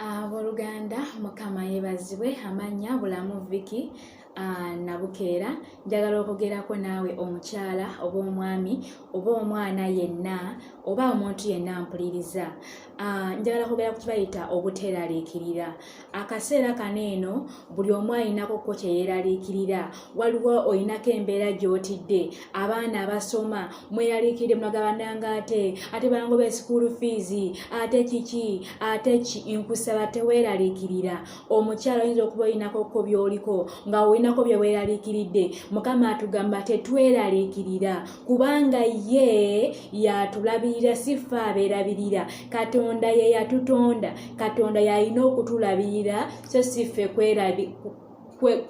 Abooluganda Mukama yeebazibwe amanya bulamu Viki nabukeera njagala okwogerako naawe omukyala oba omwami oba omwana yenna oba omuntu yenna mpuliriza. Njagala kwogera ku kibayita obuteralikirira. Akaseera kano eno buli omu alinako ko kye yeeraliikirira. Waliwo olinako embeera gy'otidde, abaana abasoma mweralikirire munagabananga ate bangobe school fees ate kiki ate ki. Nkusaba teweeraliikirira. Omukyala oyinza okuba olinako ko by'oliko nga olinako bye weeraliikiridde. Mukama atugamba tetweraliikirira kubanga ye yatulabirira, si ffe abeerabirira. Katonda ye yatutonda, Katonda yalina okutulabirira so si ffe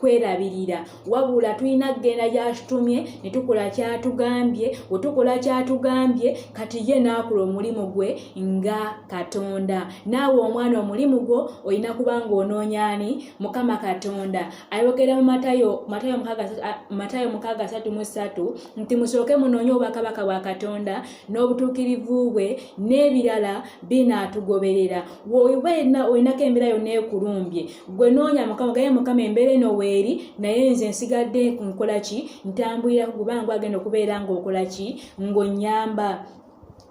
kwerabirira. Wabula tulina kgenda gy'atutumye ne tukola kyatugambye. Bwe tukola kyatugambye kati ye n'akola omulimu gwe nga Katonda. Naawe omwana omulimu gwo olina kuba ng'onoonya ani? Mukama Katonda. Ayogera mu Matayo 6:33 nti musooke munoonye obwakabaka bwa Katonda n'obutuukirivu bwe n'ebirala binaatugoberera. Wowenna olinako embeera yonna ekulumbye, gwe noonya Mukama, gaye Mukama embeera eno weeri naye nze nsigadde nkola ki? Ntambulira kubanga agenda okubeera ng'okola ki? Ng'onnyamba.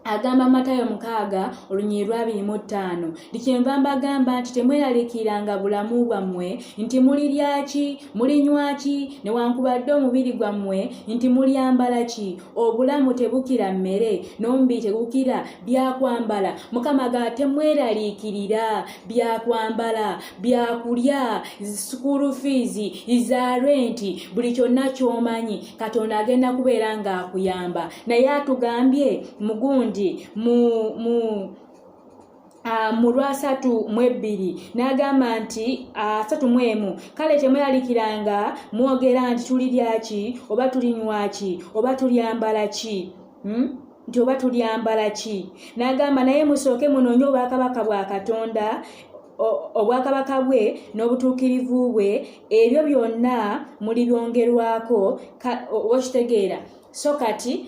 Agamba Matayo 6:25 likyenva mbagamba nti temweraliikiranga bulamu bwammwe nti mulirya ki mulinywa ki newankubadde omubiri gwammwe nti mulyambala ki. Obulamu tebukira mmere n'omubiri tegukira byakwambala. Mukama agamba temweraliikirira byakwambala, byakulya, school fees, za rent, buli kyonna ky'omanyi Katonda agenda kubeera ng'akuyamba. Naye atugambye mugundi mu 3:2 n'agamba nti 3:1 kale temweraliikiranga mwogera nti tulirya ki oba tulinywa ki oba tulyambala ki nti oba tulyambala ki. N'agamba naye musooke munoonye obwakabaka bwa Katonda, obwakabaka bwe n'obutuukirivu bwe, ebyo byonna mulibyongerwako. Okitegeera. So kati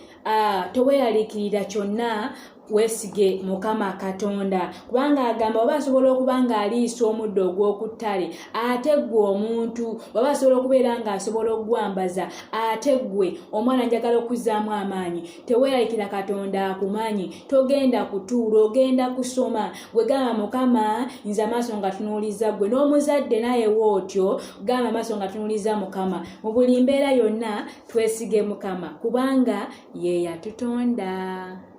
teweeraliikirira kyonna, weesige Mukama Katonda kubanga agamba oba asobola okuba ng'aliisa omuddo ogw'okuttale ate ggwe omuntu oba asobola okubeera ng'asobola okugwambaza ate ggwe omwana njagala okuzzaamu amaanyi. Teweeraliikira Katonda akumanyi. Togenda kutuula, ogenda kusoma. Gwe gamba Mukama nze amaaso nga tunuuliza ggwe. N'omuzadde naye wootyo gamba amaaso nga tunuuliza Mukama. Mu buli mbeera yonna twesige Mukama kubanga ye yatutonda.